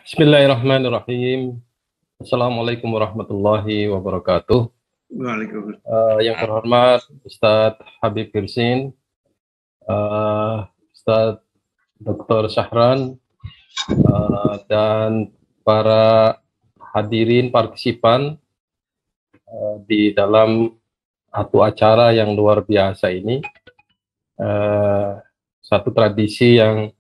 Bismillahirrahmanirrahim. Assalamualaikum warahmatullahi wabarakatuh. Waalaikumsalam. Yang terhormat Ustadz Habib Firsin, Ustadz Dr. Syahran, dan para hadirin partisipan di dalam satu acara yang luar biasa ini. Satu tradisi yang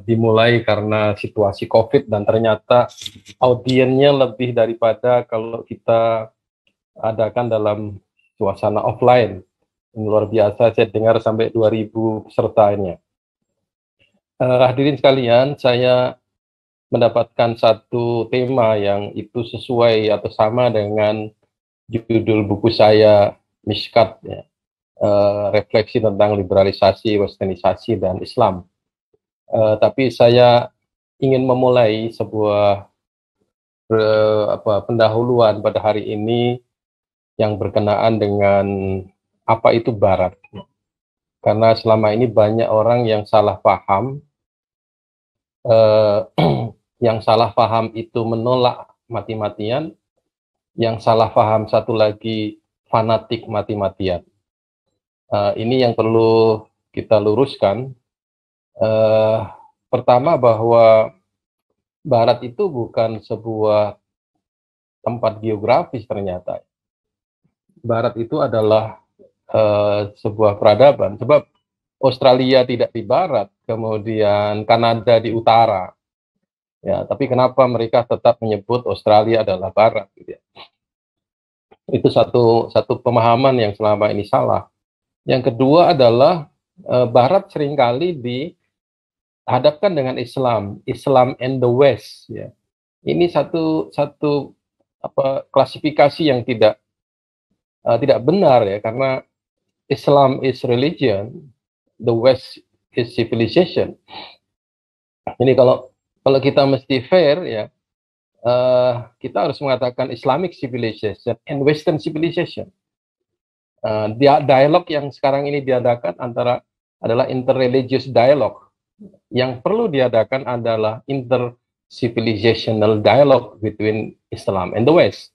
dimulai karena situasi COVID dan ternyata audiennya lebih daripada kalau kita adakan dalam suasana offline. Ini luar biasa, saya dengar sampai 2.000 pesertanya. Hadirin sekalian, saya mendapatkan satu tema yang itu sesuai atau sama dengan judul buku saya, Mishkat, ya. Refleksi tentang liberalisasi, westernisasi, dan Islam. Tapi saya ingin memulai sebuah pendahuluan pada hari ini yang berkenaan dengan apa itu Barat. Karena selama ini banyak orang yang salah paham, yang salah paham itu menolak mati-matian, yang salah paham satu lagi fanatik mati-matian. Ini yang perlu kita luruskan. Pertama, bahwa Barat itu bukan sebuah tempat geografis ternyata. Barat itu adalah sebuah peradaban. Sebab Australia tidak di barat, kemudian Kanada di utara. Ya, tapi kenapa mereka tetap menyebut Australia adalah barat? Gitu ya. Itu satu pemahaman yang selama ini salah. Yang kedua adalah Barat seringkali dihadapkan dengan Islam and the West. Ya. Ini satu klasifikasi yang tidak benar ya, karena Islam is religion, the West is civilization. Ini kalau kita mesti fair ya, kita harus mengatakan Islamic civilization and Western civilization. Dialog yang sekarang ini diadakan adalah interreligious dialogue. Yang perlu diadakan adalah inter-civilizational dialogue between Islam and the West.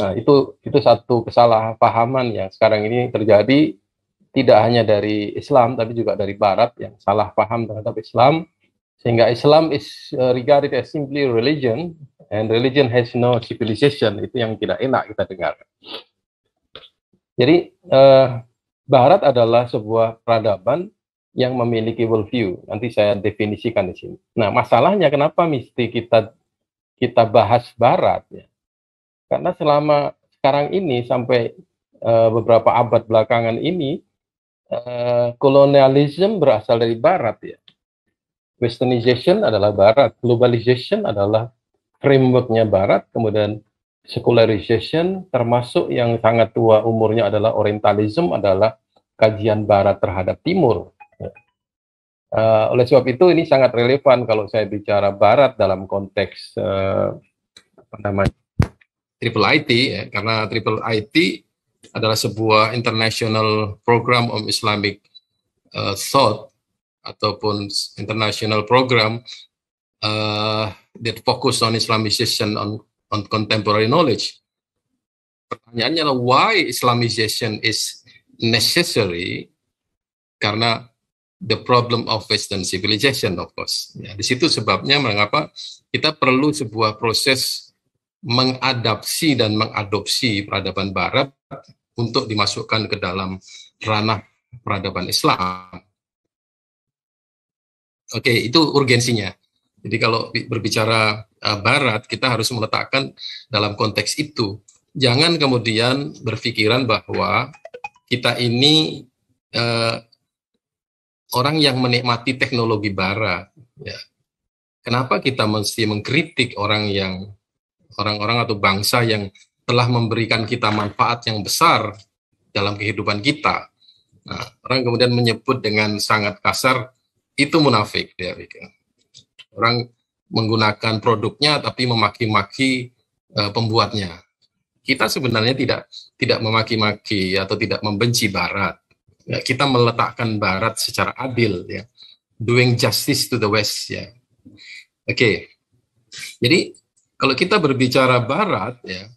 Nah, itu satu kesalahpahaman yang sekarang ini terjadi, tidak hanya dari Islam tapi juga dari Barat yang salah paham terhadap Islam, sehingga Islam is regarded as simply religion and religion has no civilization. Itu yang tidak enak kita dengar. Jadi Barat adalah sebuah peradaban yang memiliki worldview. Nanti saya definisikan di sini. Nah, masalahnya kenapa mesti kita bahas Barat ya? Karena selama sekarang ini sampai beberapa abad belakangan ini, kolonialisme berasal dari Barat ya. Westernization adalah Barat, globalization adalah frameworknya Barat, kemudian secularization termasuk yang sangat tua umurnya adalah Orientalism, adalah kajian Barat terhadap Timur. Oleh sebab itu ini sangat relevan kalau saya bicara Barat dalam konteks Triple IT ya, karena Triple IT adalah sebuah international program of Islamic thought ataupun international program that focus on Islamization on contemporary knowledge. Pertanyaannya adalah why Islamization is necessary? Karena the problem of Western civilization, of course. Ya, di situ sebabnya mengapa kita perlu sebuah proses mengadapsi dan mengadopsi peradaban Barat untuk dimasukkan ke dalam ranah peradaban Islam. Oke, itu urgensinya. Jadi kalau berbicara Barat, kita harus meletakkan dalam konteks itu. Jangan kemudian berpikiran bahwa kita ini orang yang menikmati teknologi Barat. Ya. Kenapa kita mesti mengkritik orang-orang atau bangsa yang telah memberikan kita manfaat yang besar dalam kehidupan kita? Nah, orang kemudian menyebut dengan sangat kasar, itu munafik. Dia pikir. Orang menggunakan produknya tapi memaki-maki pembuatnya. Kita sebenarnya tidak memaki-maki atau tidak membenci Barat. Ya, kita meletakkan Barat secara adil, ya, doing justice to the West, ya. Oke. Jadi kalau kita berbicara Barat, ya,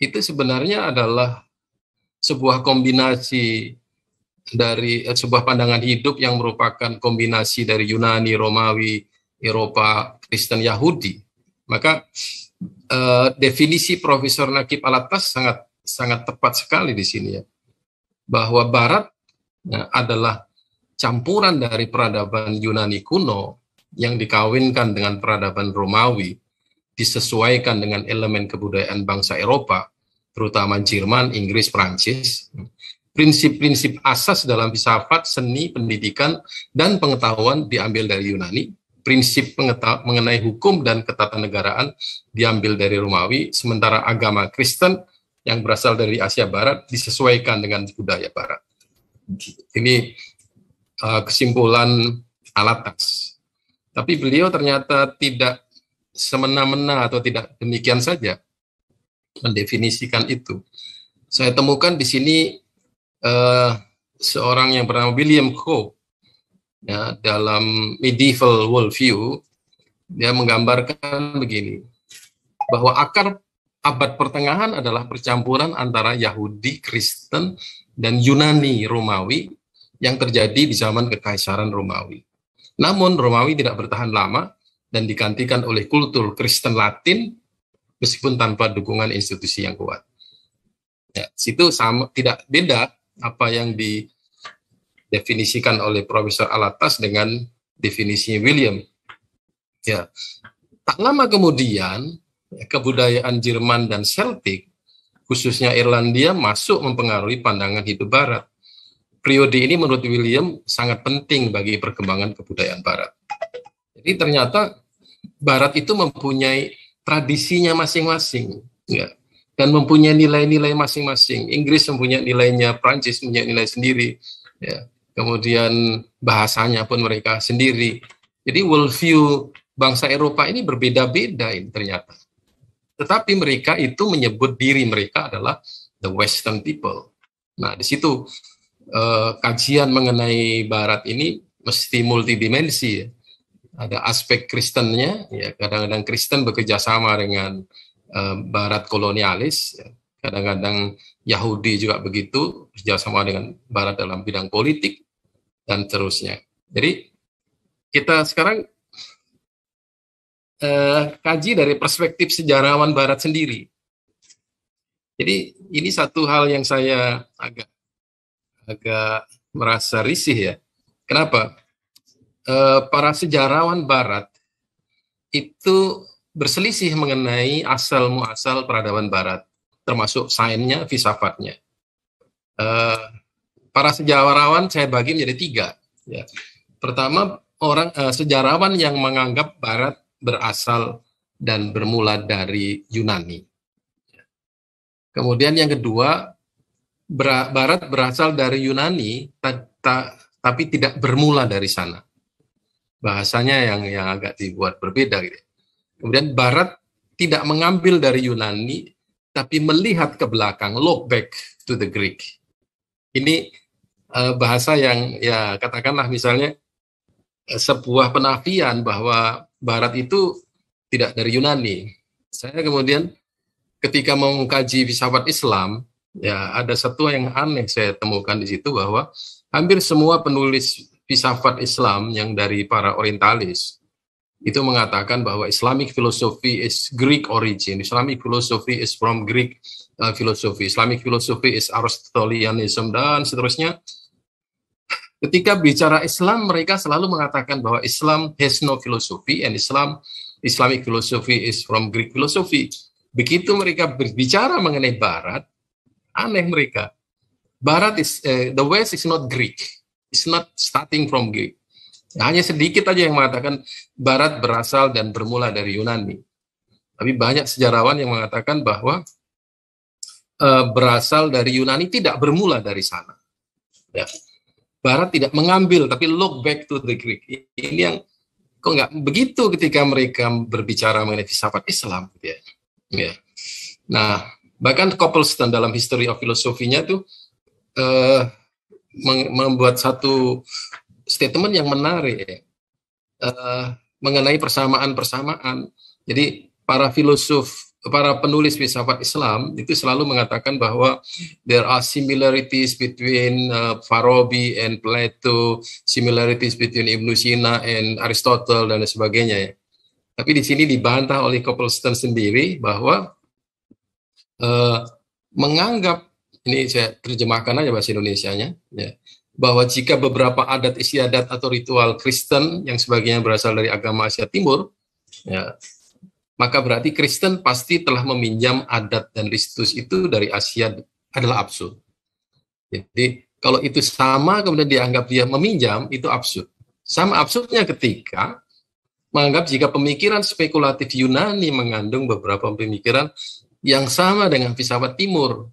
itu sebenarnya adalah sebuah kombinasi dari sebuah pandangan hidup yang merupakan kombinasi dari Yunani, Romawi, Eropa, Kristen, Yahudi. Maka definisi Profesor Naqib Al-Attas sangat tepat sekali di sini, ya, bahwa Barat adalah campuran dari peradaban Yunani kuno yang dikawinkan dengan peradaban Romawi, disesuaikan dengan elemen kebudayaan bangsa Eropa, terutama Jerman, Inggris, Prancis. Prinsip-prinsip asas dalam filsafat, seni, pendidikan, dan pengetahuan diambil dari Yunani. Prinsip mengenai hukum dan ketatanegaraan diambil dari Romawi, sementara agama Kristen yang berasal dari Asia Barat disesuaikan dengan budaya Barat. Ini kesimpulan Al-Attas. Tapi beliau ternyata tidak semena-mena atau tidak demikian saja mendefinisikan itu. Saya temukan di sini seorang yang bernama William Coe, ya, dalam Medieval Worldview, dia menggambarkan begini, bahwa akar abad pertengahan adalah percampuran antara Yahudi, Kristen, dan Yunani, Romawi yang terjadi di zaman Kekaisaran Romawi. Namun Romawi tidak bertahan lama dan digantikan oleh kultur Kristen Latin meskipun tanpa dukungan institusi yang kuat. Ya, situ sama, tidak beda apa yang didefinisikan oleh Profesor Al-Attas dengan definisinya William. Ya, tak lama kemudian kebudayaan Jerman dan Celtic, khususnya Irlandia, masuk mempengaruhi pandangan hidup Barat. Periode ini menurut William sangat penting bagi perkembangan kebudayaan Barat. Jadi ternyata Barat itu mempunyai tradisinya masing-masing, ya, dan mempunyai nilai-nilai masing-masing. Inggris mempunyai nilainya, Prancis punya nilai sendiri, ya. Kemudian bahasanya pun mereka sendiri. Jadi worldview bangsa Eropa ini berbeda-beda ini ternyata. Tetapi mereka itu menyebut diri mereka adalah the Western people. Nah, di situ kajian mengenai Barat ini mesti multidimensi, ya. Ada aspek Kristennya, ya, kadang-kadang Kristen bekerja sama dengan Barat kolonialis, ya. Kadang-kadang Yahudi juga begitu, bekerja sama dengan Barat dalam bidang politik, dan seterusnya. Jadi kita sekarang kaji dari perspektif sejarawan Barat sendiri. Jadi ini satu hal yang saya agak merasa risih, ya. Kenapa? Para sejarawan Barat itu berselisih mengenai asal-muasal peradaban Barat, termasuk sainsnya, filsafatnya. Para sejarawan saya bagi menjadi tiga. Ya. Pertama, sejarawan yang menganggap Barat berasal dan bermula dari Yunani. Kemudian yang kedua, Barat berasal dari Yunani, tapi tidak bermula dari sana. Bahasanya yang agak dibuat berbeda, gitu. Kemudian Barat tidak mengambil dari Yunani, tapi melihat ke belakang, look back to the Greek. Ini bahasa yang, ya, katakanlah misalnya sebuah penafian bahwa Barat itu tidak dari Yunani. Saya kemudian ketika mau mengkaji filsafat Islam, ya, ada satu yang aneh saya temukan di situ, bahwa hampir semua penulis filsafat Islam yang dari para orientalis itu mengatakan bahwa Islamic philosophy is Greek origin, Islamic philosophy is from Greek philosophy, Islamic philosophy is Aristotelianism, dan seterusnya. Ketika bicara Islam, mereka selalu mengatakan bahwa Islam has no philosophy and Islamic philosophy is from Greek philosophy. Begitu mereka berbicara mengenai Barat, aneh mereka. Barat is the West is not Greek. It's not starting from Greek. Hanya sedikit aja yang mengatakan Barat berasal dan bermula dari Yunani. Tapi banyak sejarawan yang mengatakan bahwa berasal dari Yunani, tidak bermula dari sana. Ya. Barat tidak mengambil, tapi look back to the Greek. Ini yang kok nggak begitu ketika mereka berbicara mengenai filsafat Islam. Gitu, ya. Ya. Nah, bahkan Copleston dalam History of Philosophy-nya tuh membuat satu statement yang menarik, ya, mengenai persamaan-persamaan Jadi para filosof, para penulis filsafat Islam itu selalu mengatakan bahwa there are similarities between Farabi and Plato, similarities between Ibnu Sina and Aristotle dan sebagainya ya. Tapi di sini dibantah oleh Copleston sendiri bahwa menganggap, ini saya terjemahkan aja bahasa Indonesianya, ya, bahwa jika beberapa adat istiadat atau ritual Kristen yang sebagian berasal dari agama Asia Timur, ya, maka berarti Kristen pasti telah meminjam adat dan ritus itu dari Asia adalah absurd. Jadi kalau itu sama kemudian dianggap dia meminjam, itu absurd. Sama absurdnya ketika menganggap jika pemikiran spekulatif Yunani mengandung beberapa pemikiran yang sama dengan filsafat Timur.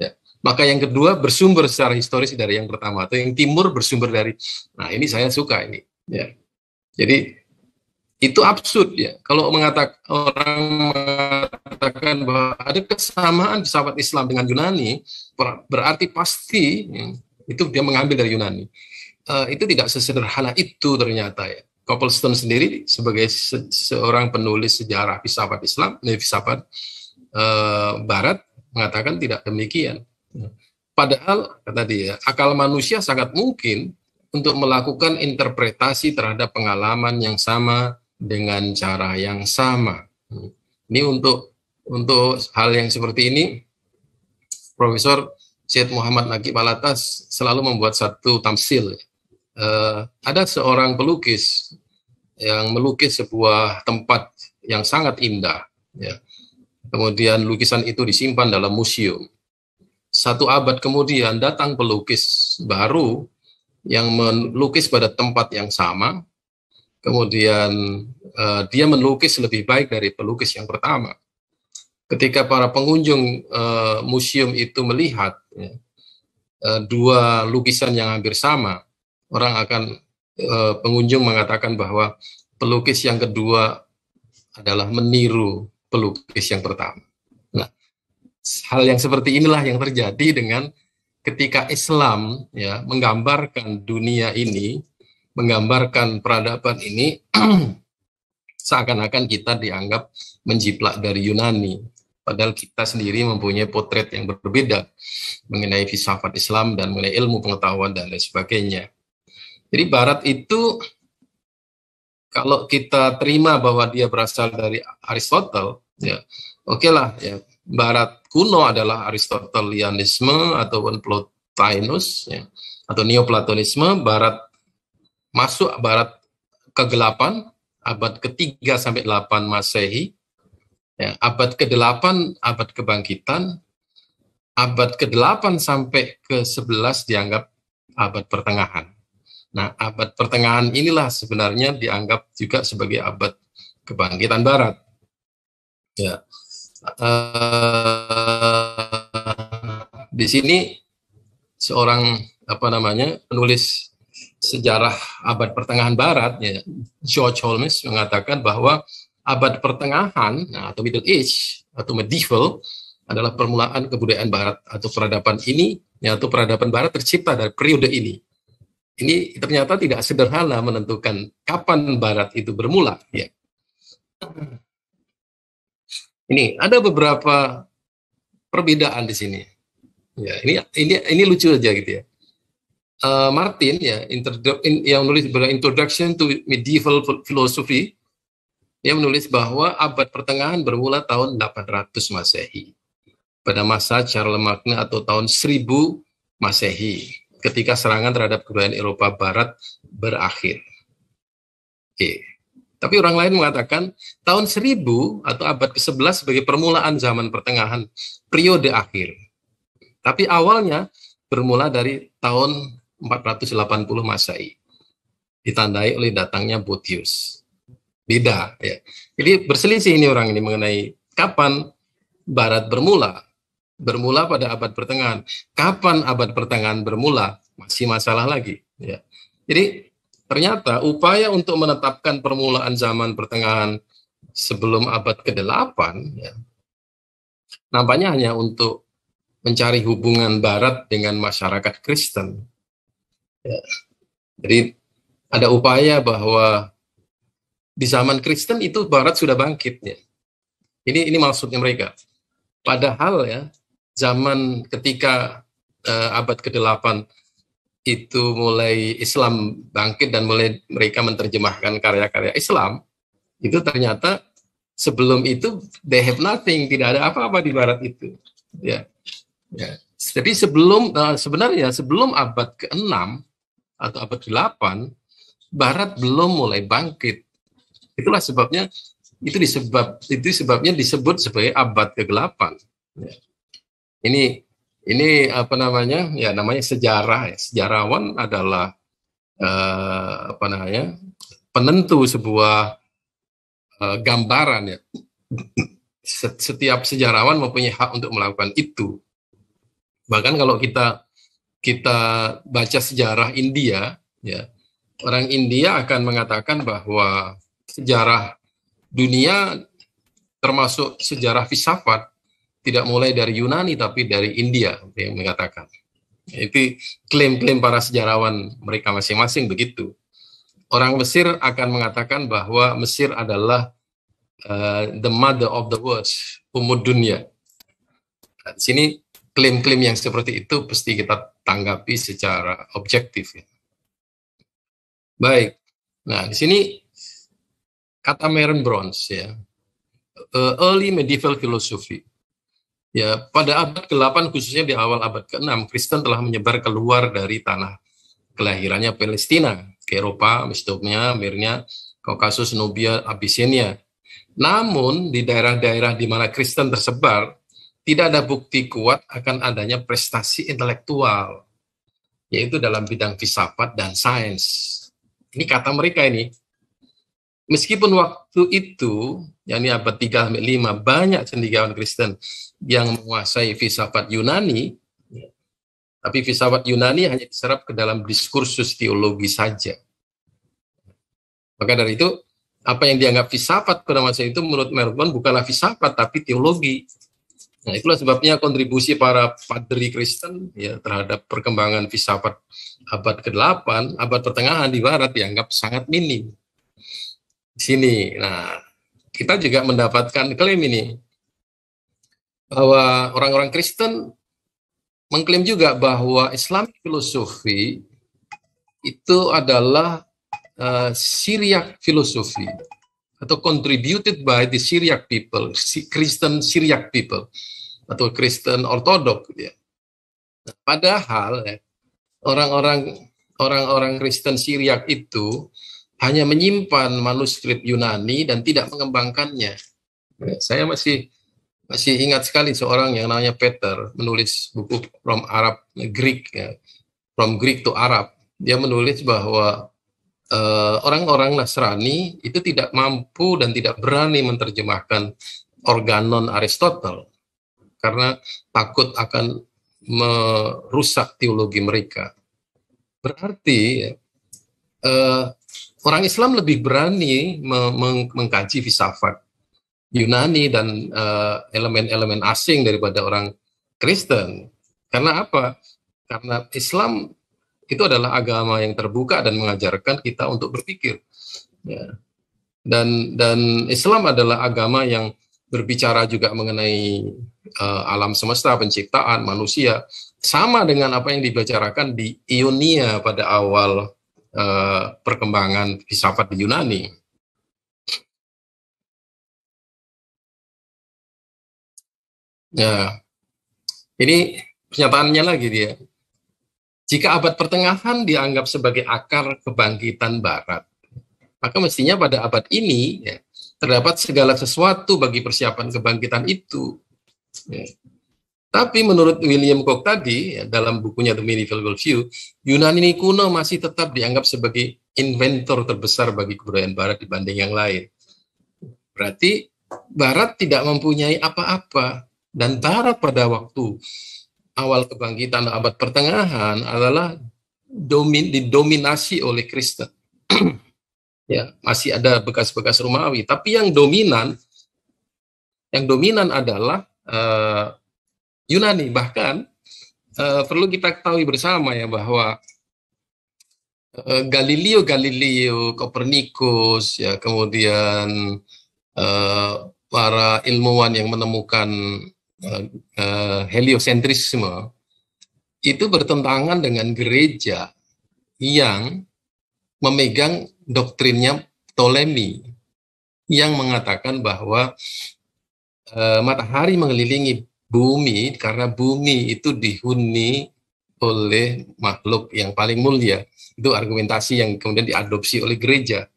Ya. Maka yang kedua bersumber secara historis dari yang pertama, atau yang Timur bersumber dari, nah ini saya suka ini. Ya. Jadi itu absurd ya. Kalau orang mengatakan bahwa ada kesamaan filsafat Islam dengan Yunani, berarti pasti ya, itu dia mengambil dari Yunani. Itu tidak sesederhana itu ternyata ya. Copleston sendiri sebagai seorang penulis sejarah filsafat Islam, filsafat Barat mengatakan tidak demikian. Padahal kata dia, akal manusia sangat mungkin untuk melakukan interpretasi terhadap pengalaman yang sama dengan cara yang sama. Ini untuk hal yang seperti ini, Profesor Syed Muhammad Naqib Alatas selalu membuat satu tamsil. Ada seorang pelukis yang melukis sebuah tempat yang sangat indah. Ya. Kemudian lukisan itu disimpan dalam museum. 1 abad kemudian datang pelukis baru yang melukis pada tempat yang sama. Kemudian dia melukis lebih baik dari pelukis yang pertama. Ketika para pengunjung museum itu melihat ya, 2 lukisan yang hampir sama, pengunjung mengatakan bahwa pelukis yang kedua adalah meniru pelukis yang pertama. Nah, hal yang seperti inilah yang terjadi dengan ketika Islam ya menggambarkan dunia ini, menggambarkan peradaban ini seakan-akan kita dianggap menjiplak dari Yunani, padahal kita sendiri mempunyai potret yang berbeda mengenai filsafat Islam dan mengenai ilmu pengetahuan dan lain sebagainya. Jadi Barat itu kalau kita terima bahwa dia berasal dari Aristotle, ya oke lah ya. Barat kuno adalah Aristotelianisme ataupun Plotinus, ya, atau Neoplatonisme. Barat ke-8, abad ke-3 sampai 8 Masehi, ya, abad ke-8 abad kebangkitan, abad ke-8 sampai ke-11 dianggap abad pertengahan. Nah, abad pertengahan inilah sebenarnya dianggap juga sebagai abad kebangkitan Barat. Ya. Di sini seorang penulis sejarah abad pertengahan Barat, ya, George Holmes mengatakan bahwa abad pertengahan atau Middle Age atau Medieval adalah permulaan kebudayaan Barat atau peradaban ini, ya, atau peradaban Barat tercipta dari periode ini. Ini ternyata tidak sederhana menentukan kapan Barat itu bermula. Ya. Ini ada beberapa perbedaan di sini. Ya, ini lucu aja gitu ya. Martin ya yang menulis Introduction to Medieval Philosophy, dia menulis bahwa abad pertengahan bermula tahun 800 Masehi. Pada masa Charlemagne atau tahun 1000 Masehi, ketika serangan terhadap kebudayaan Eropa Barat berakhir. Oke. Tapi orang lain mengatakan tahun 1000 atau abad ke-11 sebagai permulaan zaman pertengahan, periode akhir. Tapi awalnya bermula dari tahun 480 Masehi, ditandai oleh datangnya Boethius. Beda ya. Jadi berselisih ini orang ini mengenai kapan Barat bermula. Bermula pada abad pertengahan. Kapan abad pertengahan bermula? Masih masalah lagi. Ya. Jadi ternyata upaya untuk menetapkan permulaan zaman pertengahan sebelum abad ke-8 ya, nampaknya hanya untuk mencari hubungan Barat dengan masyarakat Kristen. Ya. Jadi ada upaya bahwa di zaman Kristen itu Barat sudah bangkit ya. Ini maksudnya mereka. Padahal ya zaman ketika abad ke-8 itu mulai Islam bangkit dan mulai mereka menerjemahkan karya-karya Islam, itu ternyata sebelum itu they have nothing, tidak ada apa-apa di Barat itu. Ya. Jadi sebenarnya sebelum abad ke-6 atau abad ke-8, Barat belum mulai bangkit. Itulah sebabnya itu sebabnya disebut sebagai abad ke-8. Ya. Ini apa namanya? Ya namanya sejarah. Ya. Sejarawan adalah penentu sebuah gambaran ya. Setiap sejarawan mempunyai hak untuk melakukan itu. Bahkan kalau kita baca sejarah India, ya orang India akan mengatakan bahwa sejarah dunia termasuk sejarah filsafat tidak mulai dari Yunani tapi dari India yang mengatakan. Itu klaim-klaim para sejarawan mereka masing-masing begitu. Orang Mesir akan mengatakan bahwa Mesir adalah the mother of the world, dunia. Nah, di sini klaim-klaim yang seperti itu pasti kita tanggapi secara objektif. Ya. Baik, nah di sini kata Maren Bronze ya, early medieval philosophy. Ya, pada abad ke-8 khususnya di awal abad ke-6, Kristen telah menyebar keluar dari tanah kelahirannya Palestina ke Eropa, Mesopotamia, Kaukasus, Nubia, Abyssinia. Namun di daerah-daerah di mana Kristen tersebar, tidak ada bukti kuat akan adanya prestasi intelektual, yaitu dalam bidang filsafat dan sains. Ini kata mereka ini. Meskipun waktu itu, yakni abad 3-5, banyak cendekiawan Kristen yang menguasai filsafat Yunani, tapi filsafat Yunani hanya diserap ke dalam diskursus teologi saja. Maka dari itu, apa yang dianggap filsafat pada masa itu menurut Merton bukanlah filsafat, tapi teologi. Nah, itulah sebabnya kontribusi para padri Kristen ya, terhadap perkembangan filsafat abad ke-8, abad pertengahan di Barat dianggap sangat minim. Di sini, nah, kita juga mendapatkan klaim ini, bahwa orang-orang Kristen mengklaim juga bahwa Islamic philosophy itu adalah Syriac philosophy atau contributed by the Syriac people, Kristen Syriac people atau Kristen Ortodok. Ya. Nah, padahal ya, orang-orang Kristen Syriac itu hanya menyimpan manuskrip Yunani dan tidak mengembangkannya. Ya, saya masih ingat sekali seorang yang namanya Peter menulis buku From Arab Greek, ya, From Greek to Arab. Dia menulis bahwa orang-orang Nasrani itu tidak mampu dan tidak berani menerjemahkan organon Aristotle karena takut akan merusak teologi mereka. Berarti orang Islam lebih berani mengkaji filsafat Yunani dan elemen-elemen asing daripada orang Kristen. Karena apa? Karena Islam itu adalah agama yang terbuka dan mengajarkan kita untuk berpikir. Ya. Dan Islam adalah agama yang berbicara juga mengenai alam semesta, penciptaan, manusia. Sama dengan apa yang dibicarakan di Ionia pada awal perkembangan filsafat di Yunani. Ya, ini pernyataannya lagi dia. Jika abad pertengahan dianggap sebagai akar kebangkitan Barat, maka mestinya pada abad ini ya, terdapat segala sesuatu bagi persiapan kebangkitan itu. Ya. Tapi menurut William Koch tadi, ya, dalam bukunya The Medieval Worldview, Yunani kuno masih tetap dianggap sebagai inventor terbesar bagi kebudayaan Barat dibanding yang lain. Berarti Barat tidak mempunyai apa-apa. Dan Barat pada waktu awal kebangkitan abad pertengahan adalah didominasi oleh Kristen. Ya, masih ada bekas-bekas Romawi, tapi yang dominan adalah Yunani. Bahkan perlu kita ketahui bersama ya bahwa Galileo, Copernicus, ya, kemudian para ilmuwan yang menemukan heliosentrisme itu bertentangan dengan gereja yang memegang doktrinnya Ptolemy yang mengatakan bahwa matahari mengelilingi bumi karena bumi itu dihuni oleh makhluk yang paling mulia. Itu argumentasi yang kemudian diadopsi oleh gereja.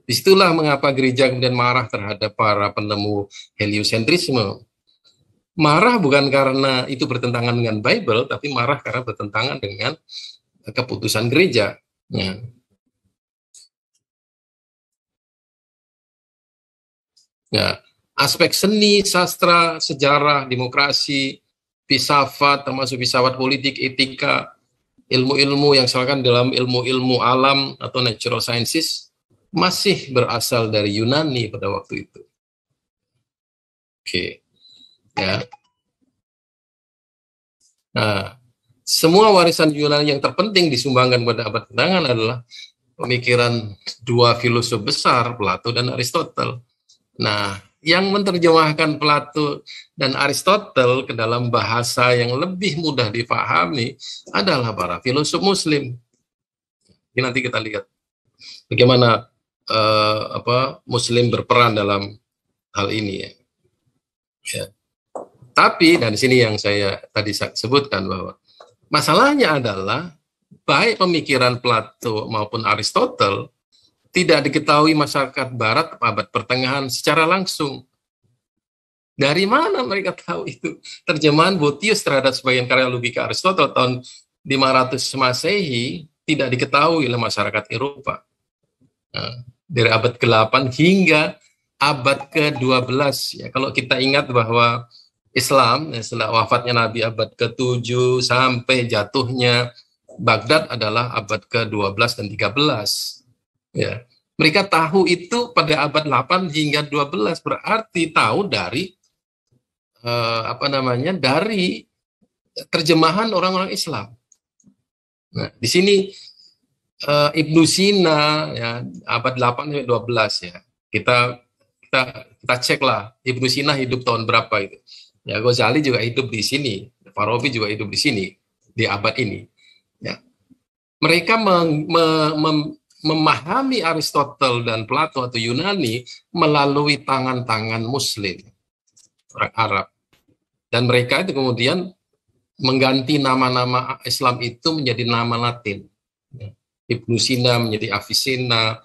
Disitulah mengapa gereja kemudian marah terhadap para penemu heliosentrisme. Marah bukan karena itu bertentangan dengan Bible, tapi marah karena bertentangan dengan keputusan gereja. Ya. Ya, aspek seni, sastra, sejarah, demokrasi, filsafat, termasuk filsafat politik, etika, ilmu-ilmu yang misalkan dalam ilmu-ilmu alam atau natural sciences masih berasal dari Yunani pada waktu itu. Oke, ya. Nah, semua warisan Yunani yang terpenting disumbangkan pada abad ke-8 adalah pemikiran dua filosof besar, Plato dan Aristotle. Nah, yang menerjemahkan Plato dan Aristotle ke dalam bahasa yang lebih mudah dipahami adalah para filosof Muslim. Ini nanti kita lihat bagaimana Muslim berperan dalam hal ini ya. Ya. Tapi dan di sini yang saya tadi sebutkan bahwa masalahnya adalah baik pemikiran Plato maupun Aristotle tidak diketahui masyarakat Barat abad pertengahan secara langsung. Dari mana mereka tahu itu? Terjemahan Boethius terhadap sebagian karya logika Aristotle tahun 500 Masehi tidak diketahui oleh masyarakat Eropa. Nah, dari abad ke-8 hingga abad ke-12. Ya, kalau kita ingat bahwa Islam setelah wafatnya Nabi abad ke-7 sampai jatuhnya Baghdad adalah abad ke-12 dan 13. Ya. Mereka tahu itu pada abad 8 hingga 12, berarti tahu dari dari terjemahan orang-orang Islam. Nah, di sini Ibnu Sina ya abad 8 sampai 12 ya. Kita ceklah Ibnu Sina hidup tahun berapa itu. Ya, Ghazali juga hidup di sini, Farabi juga hidup di sini di abad ini. Ya. Mereka memahami Aristotle dan Plato atau Yunani melalui tangan-tangan Muslim, orang Arab. Dan mereka itu kemudian mengganti nama-nama Islam itu menjadi nama Latin. Ibnu Sina menjadi Avicenna,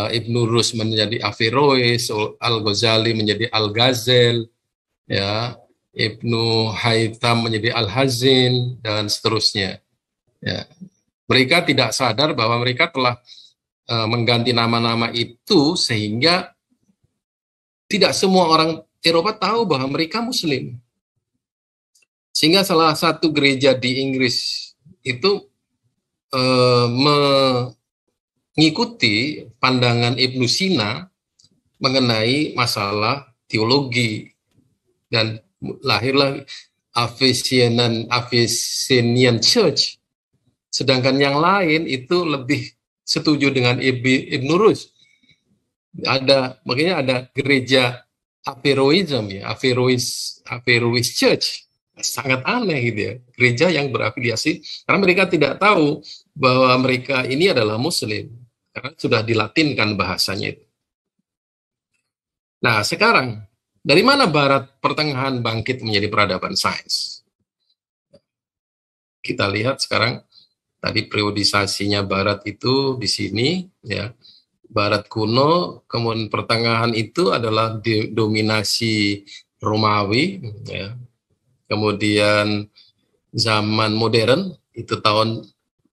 Ibnu Rus menjadi Averroes, Al-Ghazali menjadi Al-Ghazal, ya, Ibnu Haytham menjadi Al-Hazin dan seterusnya. Ya. Mereka tidak sadar bahwa mereka telah mengganti nama-nama itu sehingga tidak semua orang Eropa tahu bahwa mereka Muslim. Sehingga salah satu gereja di Inggris itu mengikuti pandangan Ibnu Sina mengenai masalah teologi dan lahirlah Avicennian Church. Sedangkan yang lain itu lebih setuju dengan Ibnu Rus. Makanya ada gereja Averroism ya, Averroes Church. Sangat aneh gitu ya, gereja yang berafiliasi karena mereka tidak tahu bahwa mereka ini adalah Muslim karena sudah dilatinkan bahasanya itu. Nah, sekarang dari mana Barat pertengahan bangkit menjadi peradaban sains? Kita lihat sekarang tadi periodisasinya Barat itu di sini ya. Barat kuno, kemudian pertengahan itu adalah dominasi Romawi, ya. Kemudian zaman modern itu tahun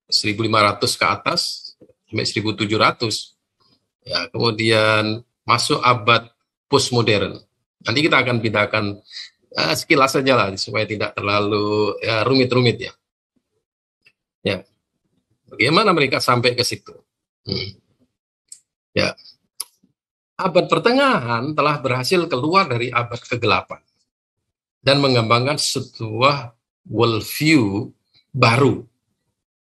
1500 ke atas sampai 1700. Ya, kemudian masuk abad postmodern. Nanti kita akan bedakan sekilas saja lah supaya tidak terlalu rumit-rumit ya. Ya, bagaimana mereka sampai ke situ? Ya, abad pertengahan telah berhasil keluar dari abad ke-8 dan mengembangkan sebuah worldview baru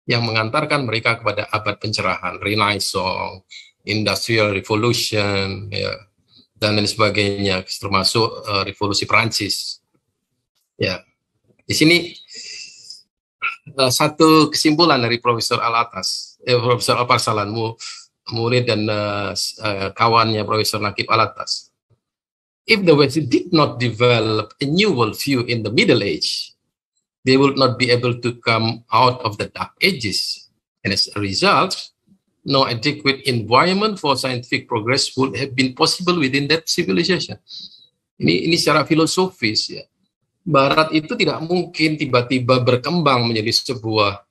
yang mengantarkan mereka kepada abad pencerahan, Renaissance, Industrial Revolution, ya, dan lain sebagainya, termasuk revolusi Prancis. Ya, di sini satu kesimpulan dari Profesor Profesor Alparsalan, murid dan kawannya Profesor Nakib Alatas. If the West did not develop a new worldview in the Middle Age, they would not be able to come out of the Dark Ages. And as a result, no adequate environment for scientific progress would have been possible within that civilization. Ini secara filosofis ya. Barat itu tidak mungkin tiba-tiba berkembang menjadi sebuah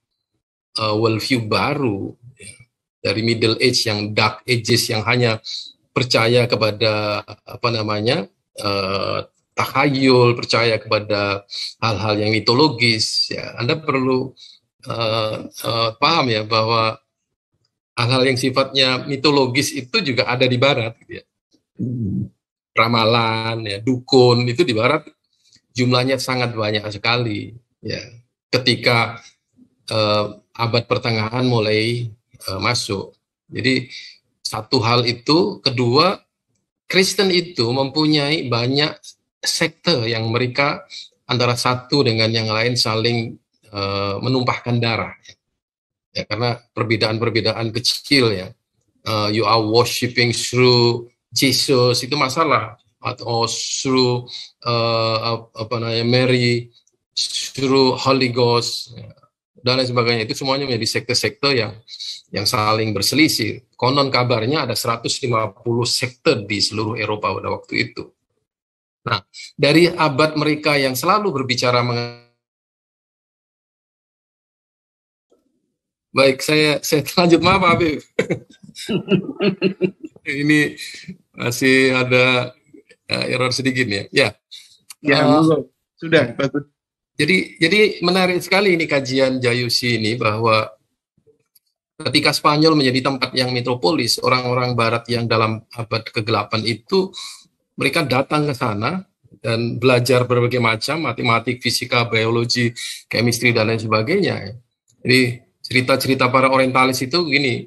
worldview baru ya, dari Middle Age yang Dark Ages yang hanya percaya kepada takhayul, percaya kepada hal-hal yang mitologis. Ya, Anda perlu paham ya bahwa hal-hal yang sifatnya mitologis itu juga ada di Barat. Gitu ya. Ramalan, ya, dukun itu di Barat jumlahnya sangat banyak sekali. Ya, ketika abad pertengahan mulai masuk. Jadi satu hal itu, kedua, Kristen itu mempunyai banyak sekte yang mereka antara satu dengan yang lain saling menumpahkan darah. Ya, karena perbedaan-perbedaan kecil ya. You are worshiping through Jesus itu masalah, atau through Mary, through Holy Ghost. Ya, dan lain sebagainya, itu semuanya menjadi sekte-sekte yang saling berselisih. Konon kabarnya ada 150 sekte di seluruh Eropa pada waktu itu. Nah, dari abad mereka yang selalu berbicara baik, saya lanjut, maaf Pak Habib. Ini masih ada error sedikit ya. Ya, sudah bagus. Jadi menarik sekali ini kajian Jayushi ini, bahwa ketika Spanyol menjadi tempat yang metropolis, orang-orang Barat yang dalam abad ke-8 itu mereka datang ke sana dan belajar berbagai macam matematik, fisika, biologi, chemistry dan lain sebagainya. Jadi cerita-cerita para orientalis itu gini,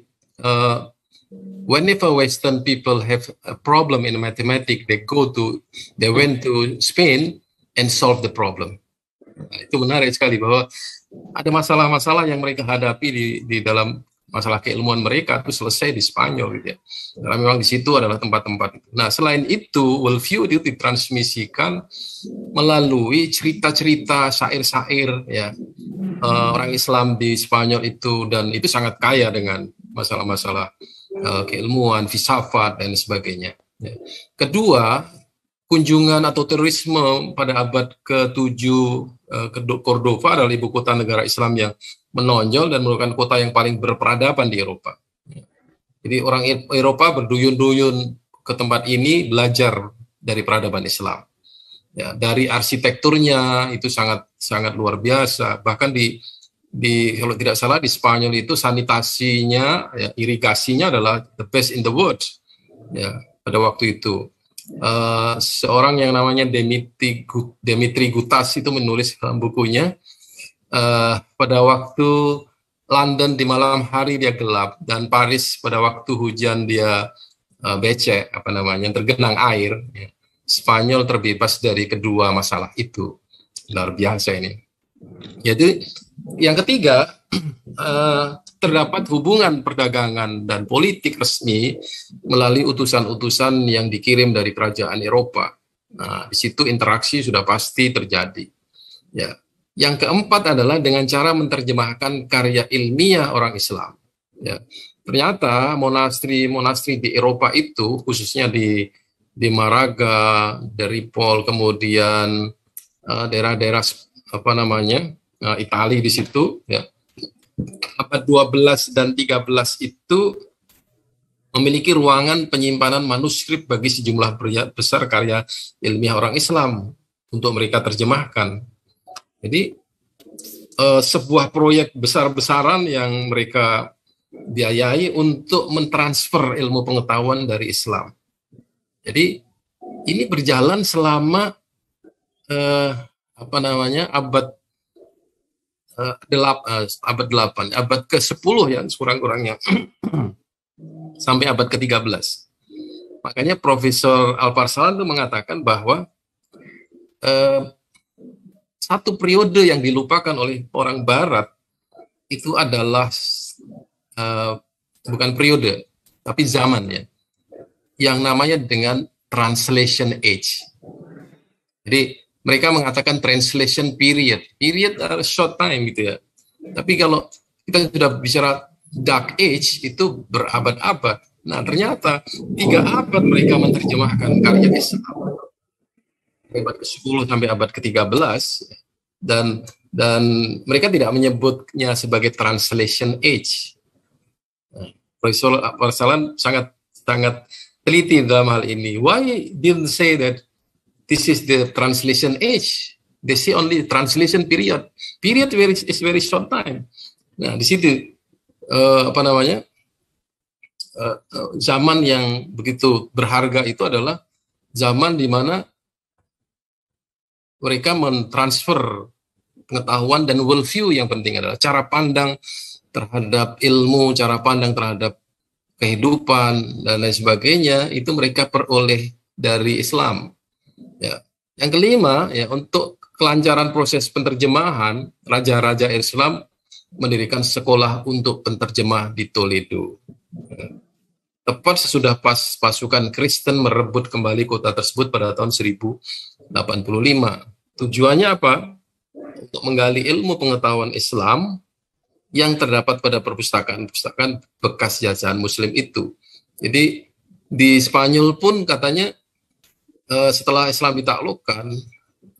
whenever Western people have a problem in mathematics, they went to Spain and solve the problem. Nah, itu menarik sekali bahwa ada masalah-masalah yang mereka hadapi di dalam masalah keilmuan mereka itu selesai di Spanyol gitu ya. Karena memang di situ adalah tempat-tempat itu. Nah, selain itu, worldview itu ditransmisikan melalui cerita-cerita, syair-syair ya. Orang Islam di Spanyol itu, dan itu sangat kaya dengan masalah-masalah keilmuan, filsafat dan sebagainya. Ya. Kedua, kunjungan atau terorisme pada abad ke-7 ke Cordova adalah ibu kota negara Islam yang menonjol dan merupakan kota yang paling berperadaban di Eropa. Jadi orang Eropa berduyun-duyun ke tempat ini belajar dari peradaban Islam. Ya, dari arsitekturnya itu sangat luar biasa. Bahkan di kalau tidak salah di Spanyol itu sanitasinya, ya, irigasinya adalah the best in the world. Ya, pada waktu itu. Seorang yang namanya Demetri Gutas itu menulis dalam bukunya, pada waktu London di malam hari dia gelap dan Paris pada waktu hujan dia becek, tergenang air. Ya. Spanyol terbebas dari kedua masalah itu. Luar biasa ini. Jadi yang ketiga, terdapat hubungan perdagangan dan politik resmi melalui utusan-utusan yang dikirim dari kerajaan Eropa. Nah, di situ interaksi sudah pasti terjadi. Ya. Yang keempat adalah dengan cara menerjemahkan karya ilmiah orang Islam. Ya. Ternyata monastri-monastri di Eropa itu, khususnya di Maraga, dari Ripoll, kemudian daerah-daerah Italia di situ, ya. Abad 12 dan 13 itu memiliki ruangan penyimpanan manuskrip bagi sejumlah besar karya ilmiah orang Islam untuk mereka terjemahkan. Jadi sebuah proyek besar-besaran yang mereka biayai untuk mentransfer ilmu pengetahuan dari Islam. Jadi ini berjalan selama abad abad 8, abad ke-10 ya kurang-kurangnya sampai abad ke-13. Makanya Profesor Alparslan itu mengatakan bahwa satu periode yang dilupakan oleh orang Barat itu adalah bukan periode, tapi zaman ya, yang namanya dengan translation age. Jadi mereka mengatakan translation period short time gitu ya. Tapi kalau kita sudah bicara dark age itu berabad-abad. Nah ternyata 3 abad mereka menerjemahkan karya Islam, abad ke-10 sampai abad ke-13, dan mereka tidak menyebutnya sebagai translation age. Profesor Alparslan sangat teliti dalam hal ini. Why didn't say that this is the translation age? They say only translation period. Period is very short time. Nah di situ zaman yang begitu berharga itu adalah zaman di mana mereka mentransfer pengetahuan dan worldview. Yang penting adalah cara pandang terhadap ilmu, cara pandang terhadap kehidupan dan lain sebagainya, itu mereka peroleh dari Islam. Ya. Yang kelima, ya, untuk kelancaran proses penerjemahan, raja-raja Islam mendirikan sekolah untuk penterjemah di Toledo. Ya. Tepat sesudah pasukan Kristen merebut kembali kota tersebut pada tahun 1085. Tujuannya apa? Untuk menggali ilmu pengetahuan Islam yang terdapat pada perpustakaan-perpustakaan bekas jajahan Muslim itu. Jadi di Spanyol pun katanya setelah Islam ditaklukkan,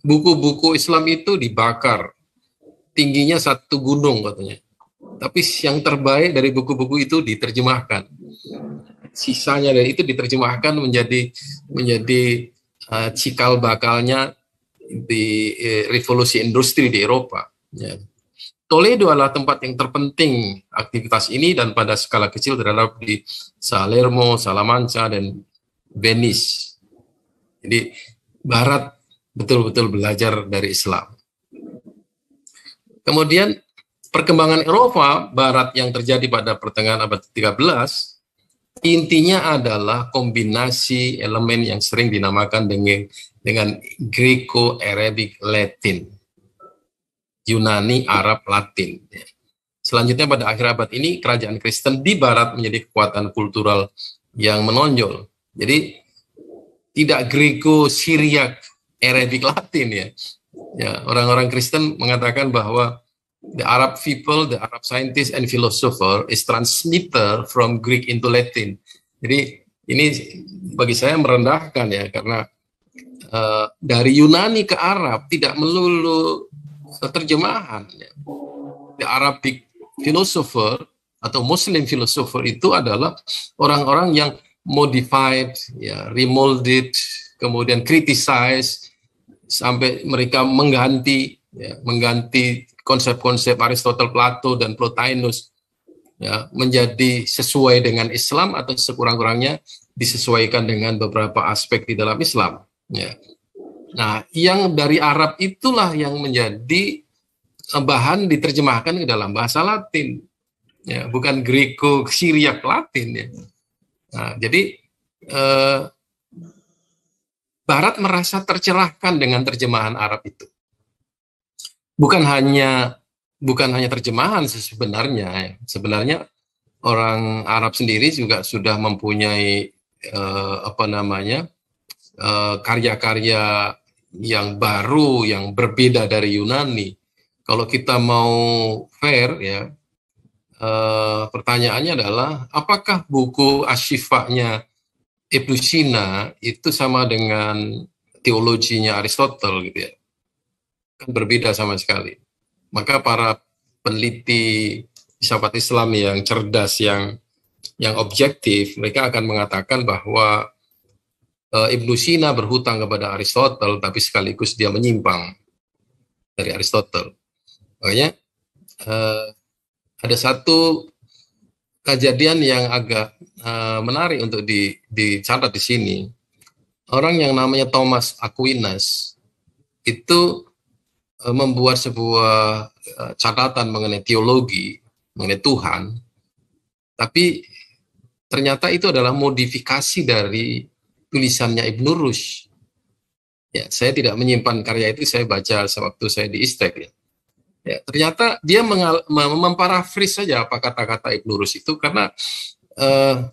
buku-buku Islam itu dibakar, tingginya 1 gunung katanya. Tapi yang terbaik dari buku-buku itu diterjemahkan. Sisanya dari itu diterjemahkan menjadi cikal bakalnya di revolusi industri di Eropa. Ya. Toledo adalah tempat yang terpenting aktivitas ini, dan pada skala kecil terhadap di Salerno, Salamanca, dan Venice. Jadi Barat betul-betul belajar dari Islam. Kemudian perkembangan Eropa Barat yang terjadi pada pertengahan abad 13 intinya adalah kombinasi elemen yang sering dinamakan dengan Greco-Arabic Latin. Yunani, Arab, Latin. Selanjutnya pada akhir abad ini kerajaan Kristen di Barat menjadi kekuatan kultural yang menonjol. Jadi tidak Greco-Syriac, Arabic, Latin ya. Ya, orang-orang Kristen mengatakan bahwa the Arab people, the Arab scientist and philosopher is transmitter from Greek into Latin. Jadi ini bagi saya merendahkan ya, karena dari Yunani ke Arab tidak melulu terjemahan. The Arabic philosopher atau Muslim philosopher itu adalah orang-orang yang modified, ya, remolded, kemudian criticize sampai mereka mengganti konsep-konsep Aristotle, Plato, dan Plotinus ya, menjadi sesuai dengan Islam atau sekurang-kurangnya disesuaikan dengan beberapa aspek di dalam Islam. Ya. Nah, yang dari Arab itulah yang menjadi bahan diterjemahkan ke dalam bahasa Latin, ya, bukan Greco-Syriac Latin. Ya. Nah, jadi Barat merasa tercerahkan dengan terjemahan Arab itu. Bukan hanya terjemahan sebenarnya. Sebenarnya orang Arab sendiri juga sudah mempunyai karya-karya yang baru, yang berbeda dari Yunani. Kalau kita mau fair ya, pertanyaannya adalah apakah buku Asy-Syifa-nya Ibnu Sina itu sama dengan teologinya Aristotle gitu ya? Kan berbeda sama sekali. Maka para peneliti filsafat Islam yang cerdas, yang objektif, mereka akan mengatakan bahwa Ibnu Sina berhutang kepada Aristotle, tapi sekaligus dia menyimpang dari Aristotle. Makanya ada satu kejadian yang agak menarik untuk dicatat di sini. Orang yang namanya Thomas Aquinas itu membuat sebuah catatan mengenai teologi, mengenai Tuhan, tapi ternyata itu adalah modifikasi dari tulisannya Ibnu Rushd. Ya, saya tidak menyimpan karya itu, saya baca sewaktu saya di Istek. Ya. Ya, ternyata dia memparafris saja apa kata-kata Ibnu Rushd itu, karena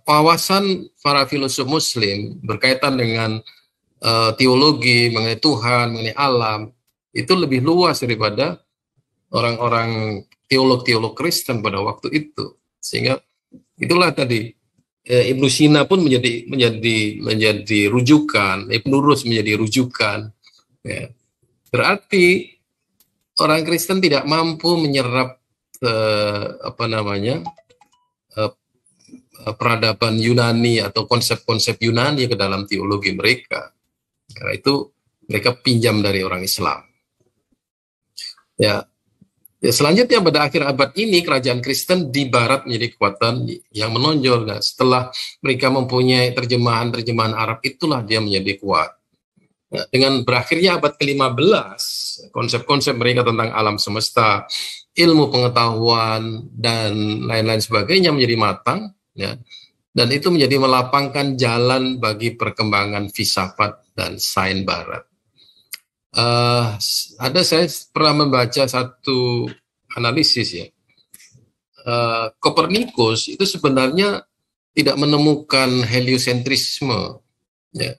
wawasan para filosof Muslim berkaitan dengan teologi, mengenai Tuhan, mengenai alam, itu lebih luas daripada orang-orang teolog-teolog Kristen pada waktu itu. Sehingga itulah tadi Ibnu Sina pun menjadi rujukan, Ibnu Rushd menjadi rujukan. Ya. Berarti orang Kristen tidak mampu menyerap peradaban Yunani atau konsep-konsep Yunani ke dalam teologi mereka. Karena itu mereka pinjam dari orang Islam. Ya, selanjutnya pada akhir abad ini kerajaan Kristen di Barat menjadi kekuatan yang menonjol. Nah, setelah mereka mempunyai terjemahan Arab, itulah dia menjadi kuat. Nah, dengan berakhirnya abad ke-15, konsep-konsep mereka tentang alam semesta, ilmu pengetahuan dan lain-lain sebagainya menjadi matang, ya. Dan itu menjadi melapangkan jalan bagi perkembangan filsafat dan sains Barat. Saya pernah membaca satu analisis ya. Kopernikus itu sebenarnya tidak menemukan heliosentrisme. Ya.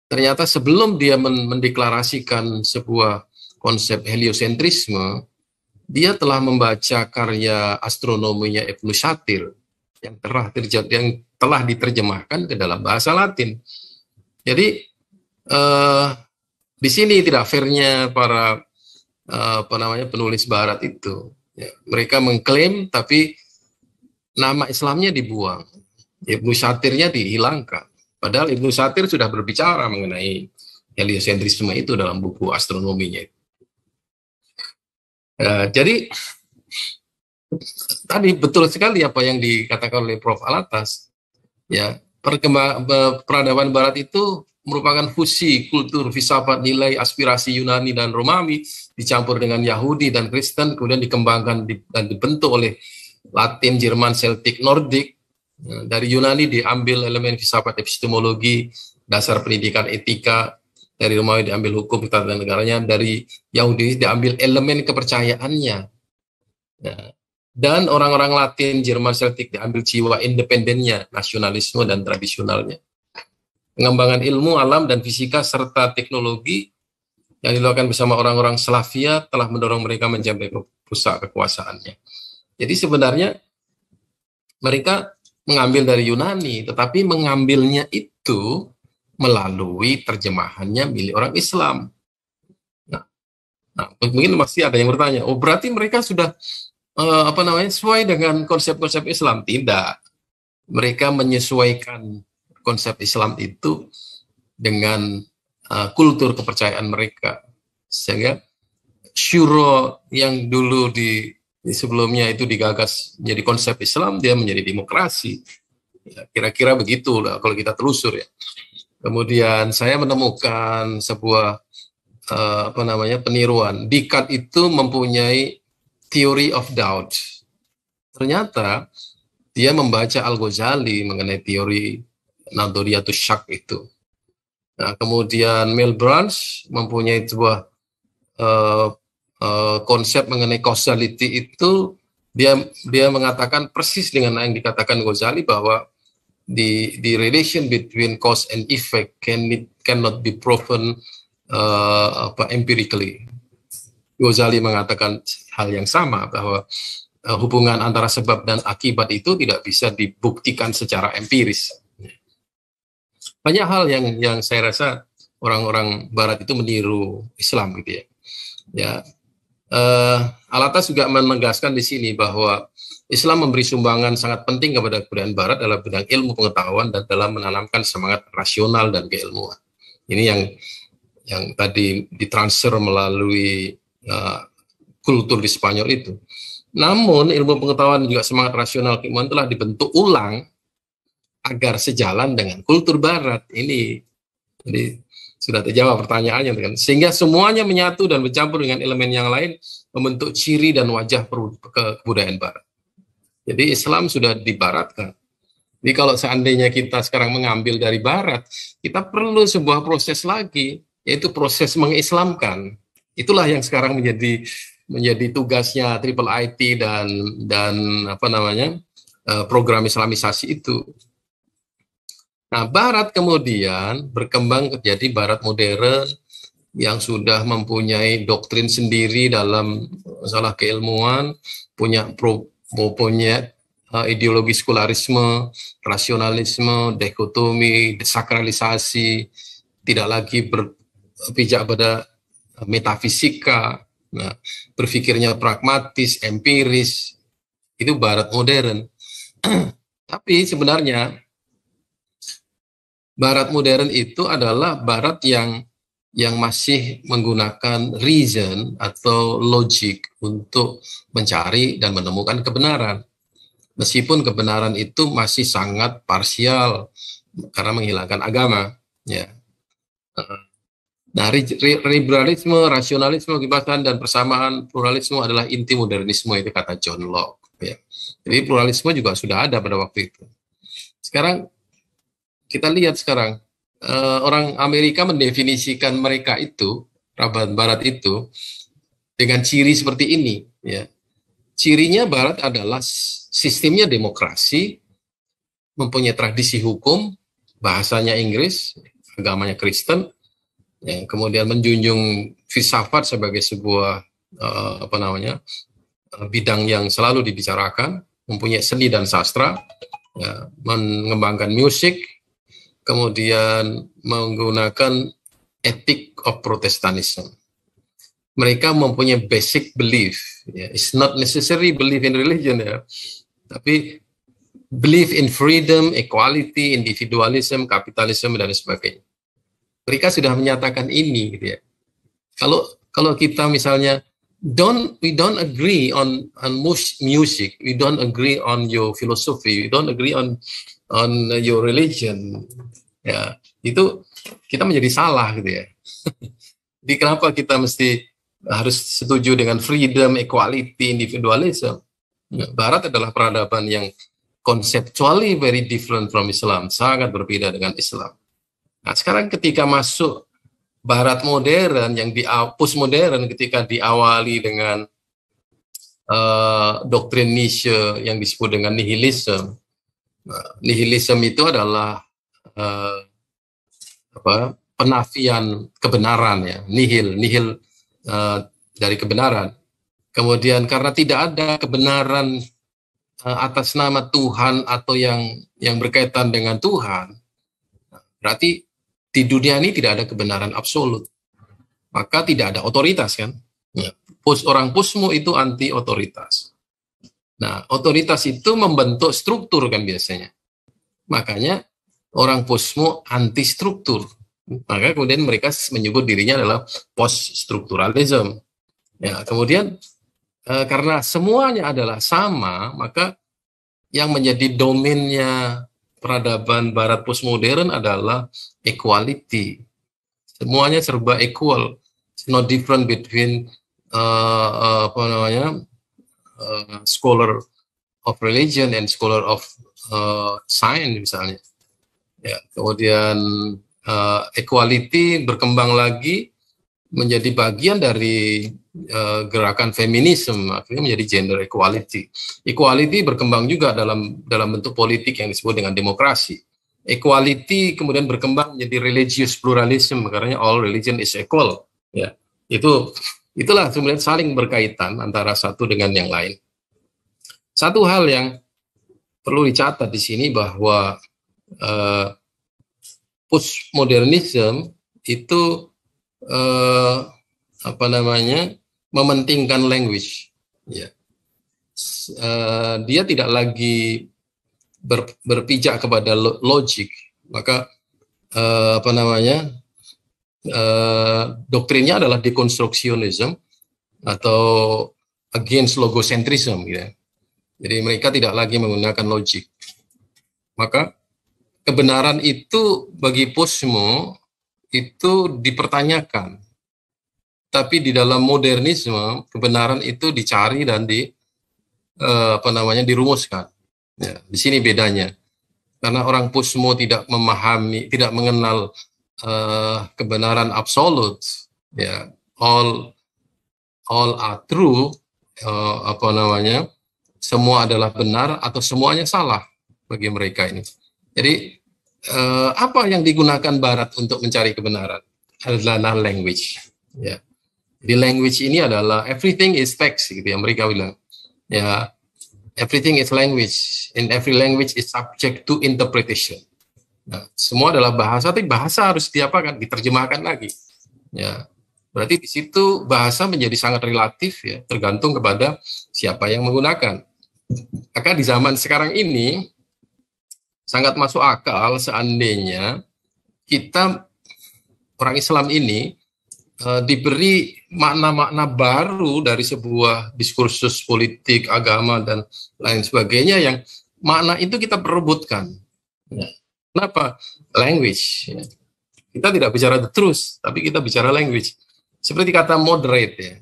Ternyata sebelum dia mendeklarasikan sebuah konsep heliosentrisme, dia telah membaca karya astronominya Ibnu Shatir yang telah diterjemahkan ke dalam bahasa Latin. Jadi di sini tidak fairnya para penulis Barat itu. Ya, mereka mengklaim tapi nama Islamnya dibuang, Ibnu Shatirnya dihilangkan. Padahal Ibnu Shatir sudah berbicara mengenai heliosentrisme itu dalam buku astronominya. Jadi tadi betul sekali apa yang dikatakan oleh Prof. Alatas. Ya, peradaban Barat itu merupakan fusi kultur, filsafat, nilai, aspirasi Yunani dan Romawi dicampur dengan Yahudi dan Kristen, kemudian dikembangkan dan dibentuk oleh Latin, Jerman, Celtic, Nordik. Dari Yunani diambil elemen filsafat, epistemologi, dasar pendidikan etika, dari Romawi diambil hukum tata negaranya, dari Yahudi diambil elemen kepercayaannya. Dan orang-orang Latin, Jerman, Celtic diambil jiwa independennya, nasionalisme dan tradisionalnya. Pengembangan ilmu, alam, dan fisika, serta teknologi yang dilakukan bersama orang-orang Slavia telah mendorong mereka mencapai pusat kekuasaannya. Jadi sebenarnya mereka mengambil dari Yunani, tetapi mengambilnya itu melalui terjemahannya milik orang Islam. Nah, mungkin pasti ada yang bertanya, oh berarti mereka sudah sesuai dengan konsep-konsep Islam? Tidak. Mereka menyesuaikan konsep Islam itu dengan kultur kepercayaan mereka, sehingga syuro yang dulu di sebelumnya itu digagas menjadi konsep Islam, dia menjadi demokrasi. Ya, kira-kira begitu lah kalau kita telusur ya. Kemudian saya menemukan sebuah peniruan. Descartes itu mempunyai theory of doubt. Ternyata dia membaca Al-Ghazali mengenai teori Nadhariyatus Syak itu. Nah, kemudian Milbranch mempunyai sebuah konsep mengenai causality itu, dia mengatakan persis dengan yang dikatakan Ghazali bahwa the relation between cause and effect cannot be proven empirically. Ghazali mengatakan hal yang sama, bahwa hubungan antara sebab dan akibat itu tidak bisa dibuktikan secara empiris. Banyak hal yang saya rasa orang-orang Barat itu meniru Islam gitu ya. Ya, Alatas juga menegaskan di sini bahwa Islam memberi sumbangan sangat penting kepada kebudayaan Barat dalam bidang ilmu pengetahuan dan dalam menanamkan semangat rasional dan keilmuan. Ini yang tadi ditransfer melalui kultur di Spanyol itu. Namun ilmu pengetahuan juga semangat rasional keilmuan telah dibentuk ulang agar sejalan dengan kultur Barat. Ini Jadi sudah terjawab pertanyaannya kan. Sehingga semuanya menyatu dan bercampur dengan elemen yang lain membentuk ciri dan wajah kebudayaan Barat. Jadi Islam sudah dibaratkan. Jadi kalau seandainya kita sekarang mengambil dari Barat, kita perlu sebuah proses lagi, yaitu proses mengislamkan. Itulah yang sekarang menjadi tugasnya Triple IT dan apa namanya program Islamisasi itu. Nah, Barat kemudian berkembang menjadi Barat modern yang sudah mempunyai doktrin sendiri dalam masalah keilmuan, punya ideologi sekularisme, rasionalisme, dikotomi, desakralisasi, tidak lagi berpijak pada metafisika, nah, berpikirnya pragmatis, empiris, itu Barat modern. Tapi sebenarnya Barat modern itu adalah Barat yang masih menggunakan reason atau logic untuk mencari dan menemukan kebenaran. Meskipun kebenaran itu masih sangat parsial karena menghilangkan agama. Ya. Nah, liberalisme, rasionalisme, kebebasan dan persamaan pluralisme adalah inti modernisme, itu kata John Locke. Ya. Jadi pluralisme juga sudah ada pada waktu itu. Sekarang kita lihat sekarang orang Amerika mendefinisikan mereka itu Barat itu dengan ciri seperti ini. Ya. Cirinya Barat adalah sistemnya demokrasi, mempunyai tradisi hukum, bahasanya Inggris, agamanya Kristen, ya, kemudian menjunjung filsafat sebagai sebuah bidang yang selalu dibicarakan, mempunyai seni dan sastra, ya, mengembangkan musik, kemudian menggunakan ethic of Protestantism. Mereka mempunyai basic belief, ya. It's not necessary belief in religion, ya, tapi belief in freedom, equality, individualism, kapitalisme dan sebagainya. Mereka sudah menyatakan ini, gitu ya. Kalau kita misalnya we don't agree on music, we don't agree on your philosophy, we don't agree on your religion, ya, itu kita menjadi salah, gitu ya. Jadi kenapa kita mesti harus setuju dengan freedom, equality, individualism? Barat adalah peradaban yang conceptually very different from Islam, sangat berbeda dengan Islam. Nah, sekarang ketika masuk Barat modern yang postmodern, ketika diawali dengan doktrin Nietzsche yang disebut dengan nihilisme. Nihilisme itu adalah penafian kebenaran, ya, nihil dari kebenaran. Kemudian karena tidak ada kebenaran atas nama Tuhan atau yang berkaitan dengan Tuhan, berarti di dunia ini tidak ada kebenaran absolut, maka tidak ada otoritas, kan? Ya. Orang posmo itu anti otoritas. Nah, otoritas itu membentuk struktur, kan, biasanya. Makanya orang posmo anti struktur. Maka kemudian mereka menyebut dirinya adalah post strukturalism. Ya, kemudian karena semuanya adalah sama, maka yang menjadi domainnya peradaban Barat postmodern adalah equality. Semuanya serba equal. It's not different between scholar of religion and scholar of science, misalnya. Ya, kemudian equality berkembang lagi menjadi bagian dari gerakan feminisme, akhirnya menjadi gender equality. Equality berkembang juga dalam bentuk politik yang disebut dengan demokrasi. Equality kemudian berkembang menjadi religious pluralism, karena all religion is equal. Ya, itulah sebenarnya saling berkaitan antara satu dengan yang lain. Satu hal yang perlu dicatat di sini bahwa postmodernism itu mementingkan language, ya. Dia tidak lagi berpijak kepada logik, maka doktrinnya adalah dekonstruksionisme atau against logocentrism, ya. Jadi mereka tidak lagi menggunakan logik. Maka kebenaran itu bagi posmo itu dipertanyakan. Tapi di dalam modernisme kebenaran itu dicari dan dirumuskan. Ya, di sini bedanya. Karena orang Pusmo tidak memahami, tidak mengenal kebenaran absolut. Ya, all are true. Semua adalah benar atau semuanya salah bagi mereka ini. Jadi apa yang digunakan Barat untuk mencari kebenaran adalah language. Ya. Jadi language ini adalah everything is text, gitu ya mereka bilang. Ya, everything is language. In every language is subject to interpretation. Nah, semua adalah bahasa, tapi bahasa harus diapakan? Diterjemahkan lagi. Ya, berarti di situ bahasa menjadi sangat relatif, ya, tergantung kepada siapa yang menggunakan. Maka di zaman sekarang ini sangat masuk akal seandainya kita orang Islam ini diberi makna-makna baru dari sebuah diskursus politik, agama, dan lain sebagainya yang makna itu kita perebutkan. Ya. Kenapa? Language. Ya. Kita tidak bicara the truth, tapi kita bicara language. Seperti kata moderate, ya.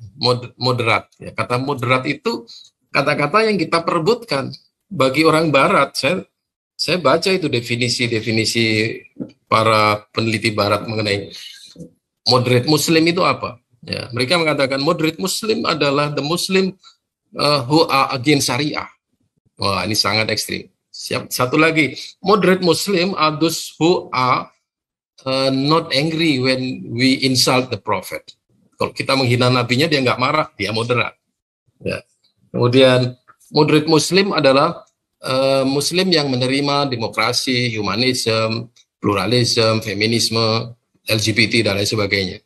Moderat. Ya. Kata moderat itu kata-kata yang kita perebutkan. Bagi orang Barat, saya baca itu definisi para peneliti Barat mengenai moderate Muslim itu apa? Ya, mereka mengatakan moderate Muslim adalah the Muslim who are against Syariah. Wah, ini sangat ekstrim. Satu lagi, moderate Muslim are those who are not angry when we insult the Prophet. Kalau kita menghina nabinya, dia nggak marah, dia moderat. Ya. Kemudian moderate Muslim adalah Muslim yang menerima demokrasi, humanisme, pluralisme, feminisme, LGBT dan lain sebagainya.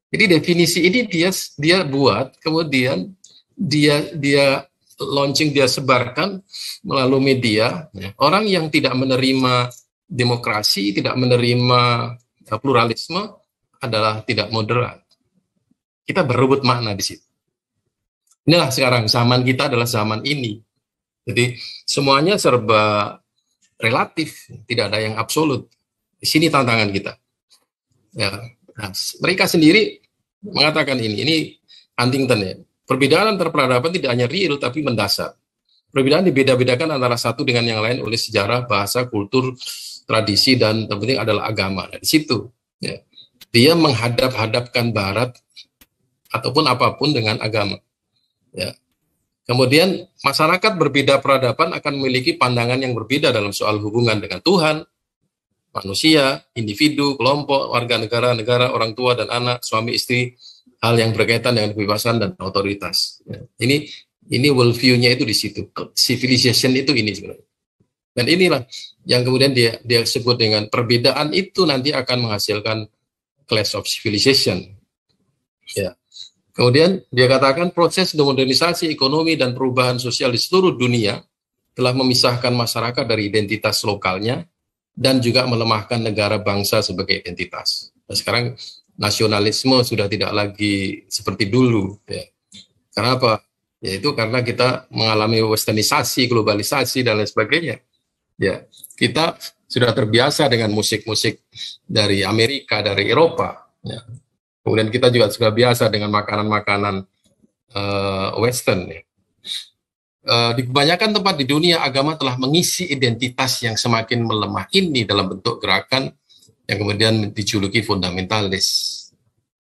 Jadi definisi ini dia buat, kemudian dia launching, dia sebarkan melalui media. Ya. Orang yang tidak menerima demokrasi, tidak menerima pluralisme adalah tidak moderat. Kita berebut makna di situ. Inilah sekarang zaman kita adalah zaman ini. Jadi semuanya serba relatif, tidak ada yang absolut. Di sini tantangan kita. Ya, nah, mereka sendiri mengatakan ini Huntington ya. Perbedaan antar peradaban tidak hanya real tapi mendasar. Perbedaan dibeda-bedakan antara satu dengan yang lain oleh sejarah, bahasa, kultur, tradisi, dan terpenting adalah agama. Nah, di situ ya, dia menghadap-hadapkan Barat ataupun apapun dengan agama. Ya. Kemudian masyarakat berbeda peradaban akan memiliki pandangan yang berbeda dalam soal hubungan dengan Tuhan, manusia, individu, kelompok, warga negara, orang tua dan anak, suami istri, hal yang berkaitan dengan kebebasan dan otoritas. Ya. Ini worldview-nya itu di situ. Civilization itu ini sebenarnya. Dan inilah yang kemudian dia sebut dengan perbedaan itu nanti akan menghasilkan clash of civilization. Ya. Kemudian dia katakan proses demodernisasi ekonomi dan perubahan sosial di seluruh dunia telah memisahkan masyarakat dari identitas lokalnya dan juga melemahkan negara bangsa sebagai identitas. Nah, sekarang nasionalisme sudah tidak lagi seperti dulu. Ya. Karena apa? Yaitu karena kita mengalami westernisasi, globalisasi, dan lain sebagainya. Ya, kita sudah terbiasa dengan musik-musik dari Amerika, dari Eropa. Ya. Kemudian kita juga sudah biasa dengan makanan-makanan Western. Ya. Di kebanyakan tempat di dunia, agama telah mengisi identitas yang semakin melemah ini dalam bentuk gerakan yang kemudian dijuluki fundamentalis.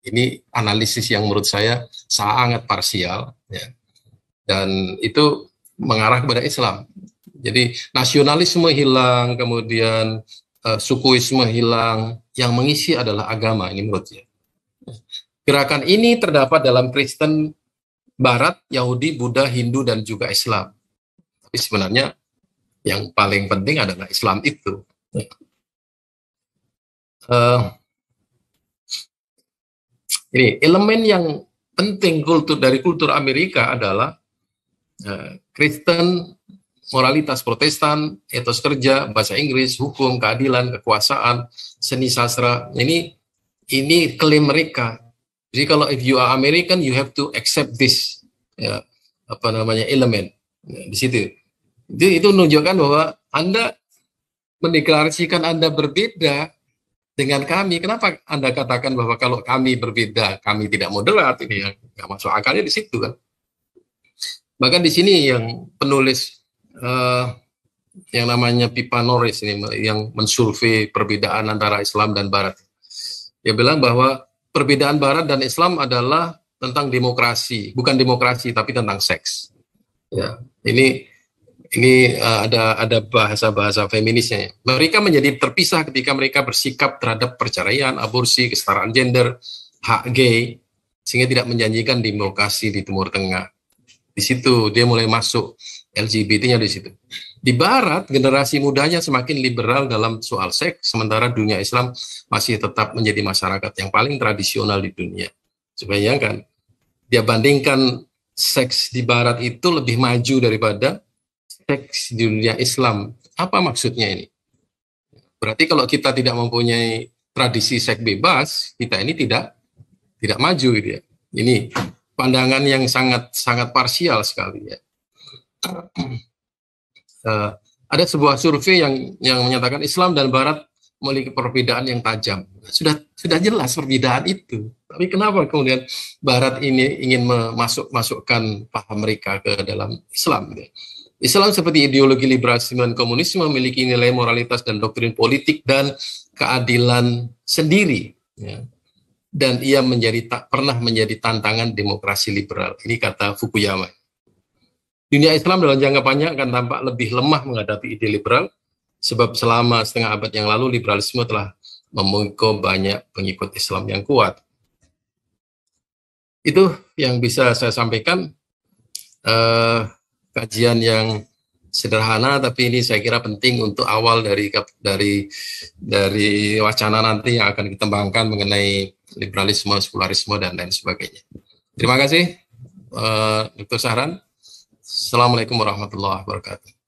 Ini analisis yang menurut saya sangat parsial, ya. Dan itu mengarah kepada Islam. Jadi nasionalisme hilang, kemudian sukuisme hilang, yang mengisi adalah agama, ini menurut saya. Gerakan ini terdapat dalam Kristen Barat, Yahudi, Buddha, Hindu, dan juga Islam. Tapi sebenarnya yang paling penting adalah Islam itu. Ini elemen yang penting dari kultur Amerika adalah Kristen, moralitas Protestan, etos kerja, bahasa Inggris, hukum, keadilan, kekuasaan, seni sastra. Ini klaim mereka. Jadi kalau if you are American, you have to accept this, ya, elemen, ya, di situ. Itu menunjukkan bahwa Anda mendeklarasikan Anda berbeda dengan kami. Kenapa Anda katakan bahwa kalau kami berbeda, kami tidak moderat? Ini yang nggak masuk akalnya di situ kan. Bahkan di sini yang penulis yang namanya Pipa Norris ini yang mensurvei perbedaan antara Islam dan Barat. Dia bilang bahwa perbedaan Barat dan Islam adalah tentang demokrasi, bukan demokrasi tapi tentang seks. Ya, ini ada bahasa-bahasa feminisnya. Mereka menjadi terpisah ketika mereka bersikap terhadap perceraian, aborsi, kesetaraan gender, hak gay, sehingga tidak menjanjikan demokrasi di Timur Tengah. Di situ dia mulai masuk LGBT-nya di situ. Di Barat, generasi mudanya semakin liberal dalam soal seks, sementara dunia Islam masih tetap menjadi masyarakat yang paling tradisional di dunia. Bayangkan, dia bandingkan seks di Barat itu lebih maju daripada seks di dunia Islam. Apa maksudnya ini? Berarti kalau kita tidak mempunyai tradisi seks bebas, kita ini tidak maju gitu ya. Ini pandangan yang sangat parsial sekali ya. Ada sebuah survei yang menyatakan Islam dan Barat memiliki perbedaan yang tajam. Sudah jelas perbedaan itu. Tapi kenapa kemudian Barat ini ingin masukkan paham mereka ke dalam Islam? Islam seperti ideologi liberalisme dan komunisme memiliki nilai moralitas dan doktrin politik dan keadilan sendiri. Ya. Dan ia tak pernah menjadi tantangan demokrasi liberal. Ini kata Fukuyama. Dunia Islam dalam jangka panjang akan tampak lebih lemah menghadapi ide liberal, sebab selama setengah abad yang lalu liberalisme telah memukul banyak pengikut Islam yang kuat. Itu yang bisa saya sampaikan. Kajian yang sederhana, tapi ini saya kira penting untuk awal dari wacana nanti yang akan dikembangkan mengenai liberalisme, sekularisme, dan lain sebagainya. Terima kasih, Dr. Sahran. Assalamualaikum warahmatullahi wabarakatuh.